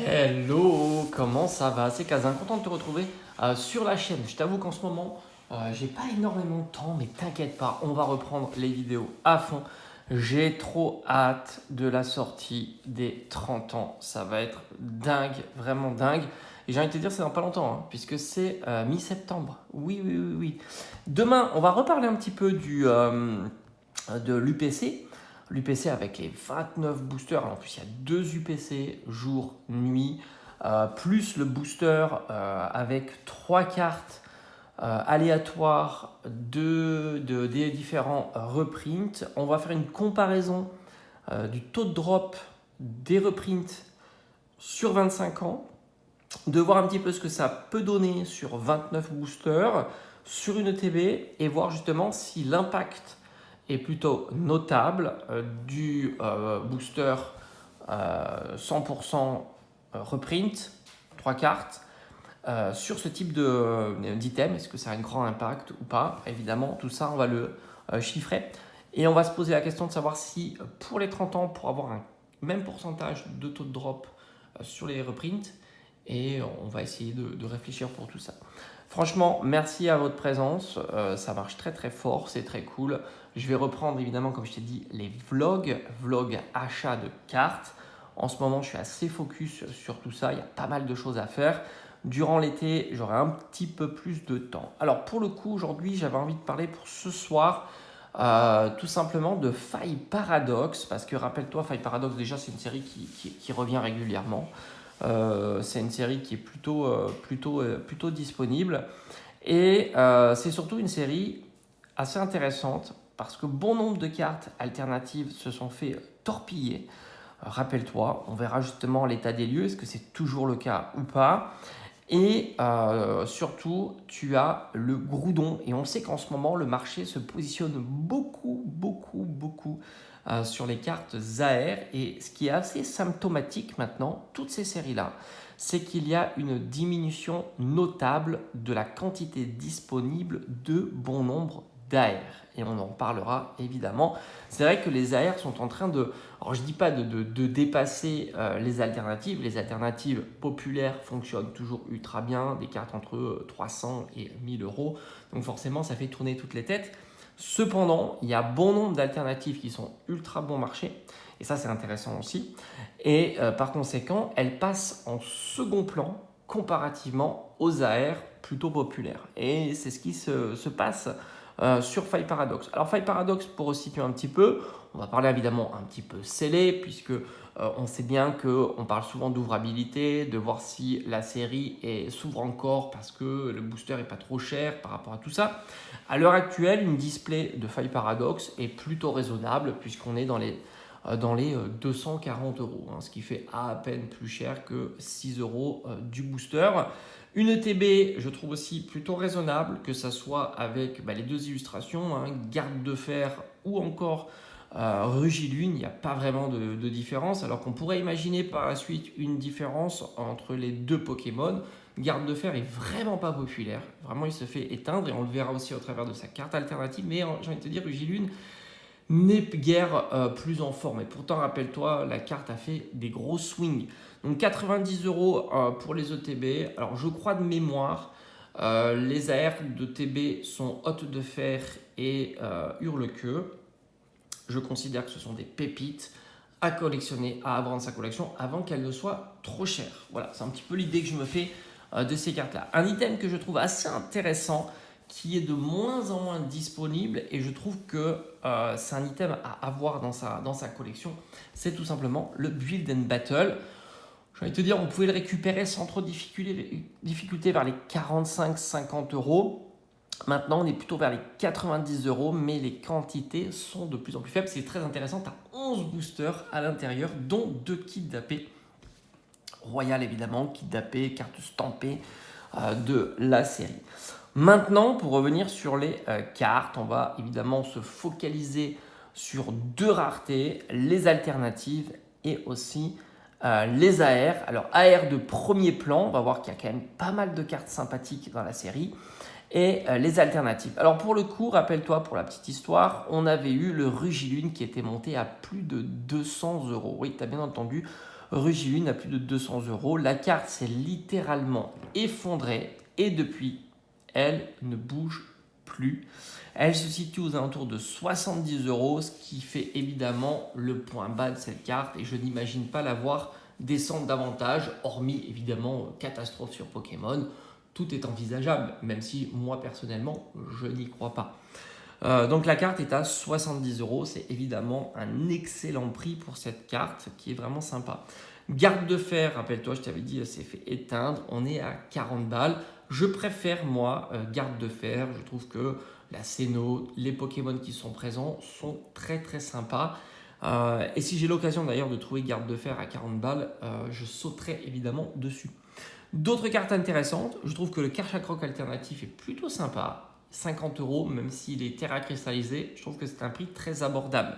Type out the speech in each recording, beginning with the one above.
Hello, comment ça va? C'est Kazin, content de te retrouver sur la chaîne. Je t'avoue qu'en ce moment, j'ai pas énormément de temps, mais t'inquiète pas, on va reprendre les vidéos à fond. J'ai trop hâte de la sortie des 30 ans. Ça va être dingue, vraiment dingue. Et j'ai envie de te dire, c'est dans pas longtemps, hein, puisque c'est mi-septembre. Oui, oui, oui, oui. Demain, on va reparler un petit peu de l'UPC. L'UPC avec les 29 boosters. En plus, il y a deux UPC jour, nuit, plus le booster avec trois cartes aléatoires des différents reprints. On va faire une comparaison du taux de drop des reprints sur 25 ans, de voir un petit peu ce que ça peut donner sur 29 boosters, sur une ETB, et voir justement si l'impact est plutôt notable du booster 100% reprint, 3 cartes, sur ce type d'item. Est-ce que ça a un grand impact ou pas? Évidemment, tout ça, on va le chiffrer. Et on va se poser la question de savoir si, pour les 30 ans, pour avoir un même pourcentage de taux de drop sur les reprints, et on va essayer de réfléchir pour tout ça. Franchement, merci à votre présence, ça marche très très fort, c'est très cool. Je vais reprendre évidemment, comme je t'ai dit, les vlogs achat de cartes. En ce moment, je suis assez focus sur tout ça, il y a pas mal de choses à faire. Durant l'été, j'aurai un petit peu plus de temps. Alors pour le coup, aujourd'hui, j'avais envie de parler pour ce soir tout simplement de Faille Paradox, parce que rappelle-toi, Faille Paradox, déjà, c'est une série qui revient régulièrement. C'est une série qui est plutôt disponible. Et c'est surtout une série assez intéressante parce que bon nombre de cartes alternatives se sont fait torpiller. Rappelle-toi, on verra justement l'état des lieux, est-ce que c'est toujours le cas ou pas. Et surtout, tu as le Groudon. Et on sait qu'en ce moment, le marché se positionne beaucoup sur les cartes Zaer. Et ce qui est assez symptomatique maintenant, toutes ces séries-là, c'est qu'il y a une diminution notable de la quantité disponible de bon nombre d'AR. Et on en parlera évidemment. C'est vrai que les AR sont en train de... Alors je ne dis pas de dépasser les alternatives. Les alternatives populaires fonctionnent toujours ultra bien. Des cartes entre 300 et 1000 euros. Donc forcément, ça fait tourner toutes les têtes. Cependant, il y a bon nombre d'alternatives qui sont ultra bon marché. Et ça, c'est intéressant aussi. Et par conséquent, elles passent en second plan comparativement aux AR plutôt populaires. Et c'est ce qui se passe sur Faille Paradox. Alors Faille Paradox, pour resituer un petit peu, on va parler évidemment un petit peu scellé, puisque on sait bien qu'on parle souvent d'ouvrabilité, de voir si la série s'ouvre encore parce que le booster n'est pas trop cher par rapport à tout ça. À l'heure actuelle, une display de Faille Paradox est plutôt raisonnable, puisqu'on est dans les 240 euros, hein, ce qui fait à peine plus cher que 6 euros du booster. Une ETB, je trouve aussi plutôt raisonnable, que ça soit avec les deux illustrations, hein, Garde de Fer ou encore Rugilune, il n'y a pas vraiment de différence, alors qu'on pourrait imaginer par la suite une différence entre les deux Pokémon. Garde de Fer est vraiment pas populaire, vraiment il se fait éteindre et on le verra aussi au travers de sa carte alternative, mais j'ai envie de te dire, Rugilune n'est guère plus en forme. Et pourtant, rappelle-toi, la carte a fait des gros swings. Donc 90 euros pour les ETB. Alors je crois de mémoire, les AR de TB sont Hôte de Fer et Hurle-Queue. Je considère que ce sont des pépites à collectionner, à avoir dans sa collection avant qu'elles ne soient trop chères. Voilà, c'est un petit peu l'idée que je me fais de ces cartes-là. Un item que je trouve assez intéressant, qui est de moins en moins disponible, et je trouve que c'est un item à avoir dans sa collection, c'est tout simplement le Build and Battle. J'ai envie de te dire, on pouvait le récupérer sans trop difficulté vers les 45-50 euros. Maintenant, on est plutôt vers les 90 euros, mais les quantités sont de plus en plus faibles. C'est très intéressant, tu as 11 boosters à l'intérieur, dont 2 kits d'AP. Royal évidemment, kit d'AP, carte stampée de la série. Maintenant, pour revenir sur les cartes, on va évidemment se focaliser sur deux raretés, les alternatives et aussi les AR. Alors AR de premier plan, on va voir qu'il y a quand même pas mal de cartes sympathiques dans la série. Et les alternatives. Alors pour le coup, rappelle-toi, pour la petite histoire, on avait eu le Rugilune qui était monté à plus de 200 euros. Oui, tu as bien entendu, Rugilune à plus de 200 euros. La carte s'est littéralement effondrée et depuis, elle ne bouge plus. Elle se situe aux alentours de 70 euros, ce qui fait évidemment le point bas de cette carte et je n'imagine pas la voir descendre davantage, hormis évidemment catastrophe sur Pokémon. Tout est envisageable, même si moi personnellement, je n'y crois pas. Donc la carte est à 70 euros, c'est évidemment un excellent prix pour cette carte qui est vraiment sympa. Garde de fer, rappelle-toi, je t'avais dit, elle s'est fait éteindre, on est à 40 balles. Je préfère moi garde de fer, je trouve que la Céno, les Pokémon qui sont présents sont très très sympas. Et si j'ai l'occasion d'ailleurs de trouver garde de fer à 40 balles, je sauterai évidemment dessus. D'autres cartes intéressantes, je trouve que le Karchakroc alternatif est plutôt sympa. 50 euros, même s'il est terra cristallisé, je trouve que c'est un prix très abordable.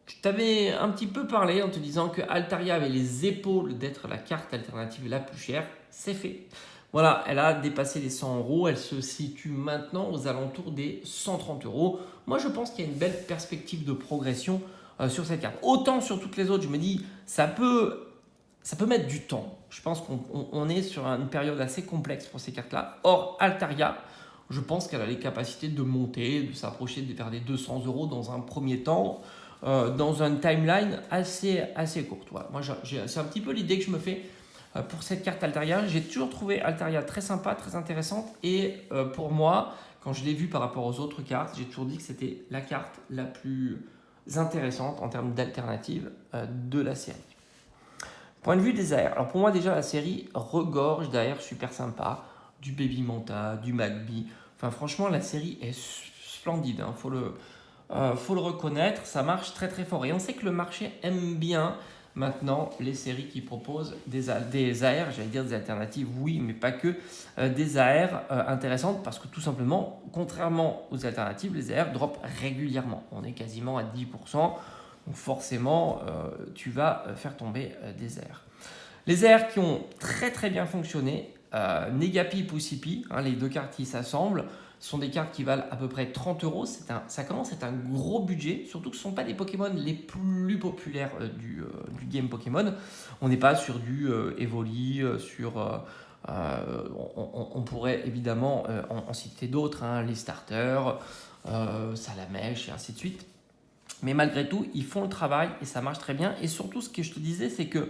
Je t'avais un petit peu parlé en te disant que Altaria avait les épaules d'être la carte alternative la plus chère. C'est fait. Voilà, elle a dépassé les 100 euros. Elle se situe maintenant aux alentours des 130 euros. Moi, je pense qu'il y a une belle perspective de progression sur cette carte. Autant sur toutes les autres, je me dis, ça peut mettre du temps. Je pense qu'on est sur une période assez complexe pour ces cartes-là. Or, Altaria, je pense qu'elle a les capacités de monter, de s'approcher vers des 200 euros dans un premier temps, dans une timeline assez courte. Voilà. Moi, c'est un petit peu l'idée que je me fais pour cette carte Altaria. J'ai toujours trouvé Altaria très sympa, très intéressante. Et pour moi, quand je l'ai vue par rapport aux autres cartes, j'ai toujours dit que c'était la carte la plus intéressante en termes d'alternative de la série. Point de vue des AR. Alors pour moi déjà la série regorge d'AR super sympa, du Baby Manta, du Magby. Enfin franchement la série est splendide, hein. Faut le reconnaître, ça marche très très fort. Et on sait que le marché aime bien maintenant les séries qui proposent des AR, j'allais dire des alternatives, oui, mais pas que, des AR intéressantes parce que tout simplement, contrairement aux alternatives, les AR dropent régulièrement. On est quasiment à 10%. Donc forcément, tu vas faire tomber des airs. Les airs qui ont très très bien fonctionné, Negapi et Poussipi, hein, les deux cartes qui s'assemblent, sont des cartes qui valent à peu près 30 euros. Ça commence à être un gros budget, surtout que ce ne sont pas les Pokémon les plus populaires du game Pokémon. On n'est pas sur du Evoli, on pourrait évidemment en citer d'autres, hein, les starters, Salamèche et ainsi de suite. Mais malgré tout, ils font le travail et ça marche très bien. Et surtout, ce que je te disais, c'est que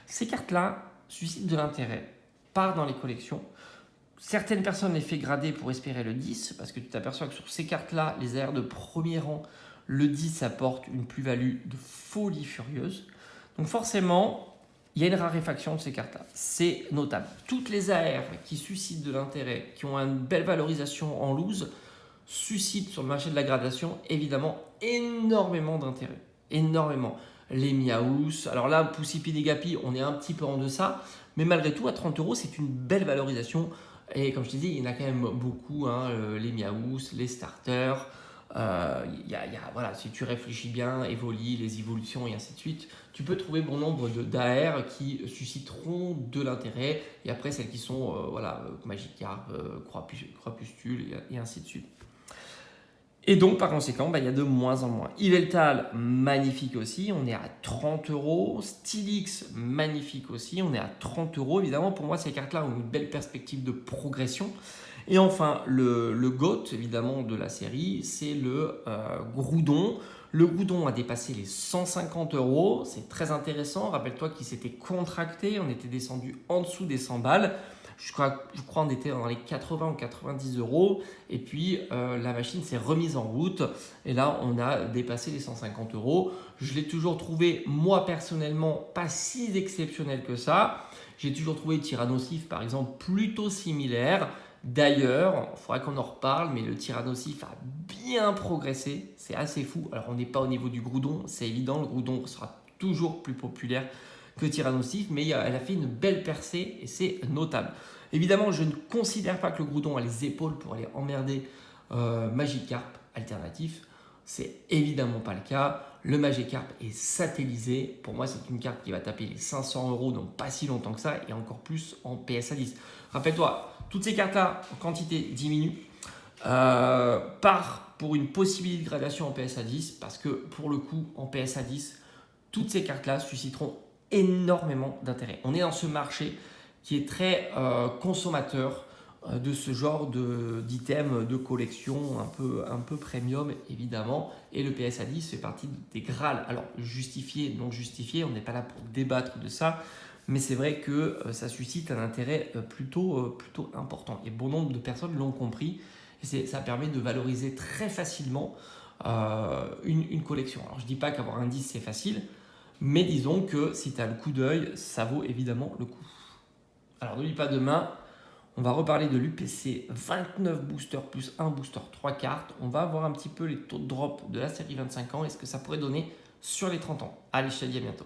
ces cartes-là suscitent de l'intérêt, partent dans les collections. Certaines personnes les font grader pour espérer le 10, parce que tu t'aperçois que sur ces cartes-là, les AR de premier rang, le 10 apporte une plus-value de folie furieuse. Donc forcément, il y a une raréfaction de ces cartes-là. C'est notable. Toutes les AR qui suscitent de l'intérêt, qui ont une belle valorisation en loose, suscitent sur le marché de la gradation évidemment énormément d'intérêt. Énormément. Les Miaous, alors là, Poussipi et Gapi, on est un petit peu en deçà, mais malgré tout, à 30 euros, c'est une belle valorisation. Et comme je te dis, il y en a quand même beaucoup, hein, les Miaous, les starters. Voilà, si tu réfléchis bien, Evoli, les évolutions et ainsi de suite, tu peux trouver bon nombre d'AR qui susciteront de l'intérêt. Et après, celles qui sont Magikarp, Crapustule et ainsi de suite. Et donc, par conséquent, il y a de moins en moins. Yveltal, magnifique aussi, on est à 30 euros. Stylix, magnifique aussi, on est à 30 euros. Évidemment, pour moi, ces cartes-là ont une belle perspective de progression. Et enfin, le GOAT, évidemment, de la série, c'est le Groudon. Le Groudon a dépassé les 150 euros, c'est très intéressant. Rappelle-toi qu'il s'était contracté, on était descendu en dessous des 100 balles. Je crois on était dans les 80 ou 90 euros. Et puis, la machine s'est remise en route. Et là, on a dépassé les 150 euros. Je l'ai toujours trouvé, moi personnellement, pas si exceptionnel que ça. J'ai toujours trouvé Tyrannosif, par exemple, plutôt similaire. D'ailleurs, il faudra qu'on en reparle, mais le Tyrannosif a bien progressé. C'est assez fou. Alors, on n'est pas au niveau du Groudon, c'est évident. Le Groudon sera toujours plus populaire que Tyrannosif, mais elle a fait une belle percée et c'est notable. Évidemment, je ne considère pas que le Groudon a les épaules pour aller emmerder Magikarp alternatif. C'est évidemment pas le cas. Le Magikarp est satellisé. Pour moi, c'est une carte qui va taper les 500 euros dans pas si longtemps que ça et encore plus en PSA 10. Rappelle-toi, toutes ces cartes-là, en quantité diminue. Part pour une possibilité de gradation en PSA 10 parce que pour le coup, en PSA 10, toutes ces cartes-là susciteront énormément d'intérêt. On est dans ce marché qui est très consommateur de ce genre d'items de collection un peu premium évidemment, et le PSA 10 fait partie des Graal. Alors justifié, non justifié, on n'est pas là pour débattre de ça, mais c'est vrai que ça suscite un intérêt plutôt important, et bon nombre de personnes l'ont compris, et ça permet de valoriser très facilement une collection. Alors je ne dis pas qu'avoir un 10 c'est facile, mais disons que si tu as le coup d'œil, ça vaut évidemment le coup. Alors n'oublie pas, demain, on va reparler de l'UPC 29 boosters plus 1 booster 3 cartes. On va voir un petit peu les taux de drop de la série 25 ans et ce que ça pourrait donner sur les 30 ans. Allez, je te dis à bientôt.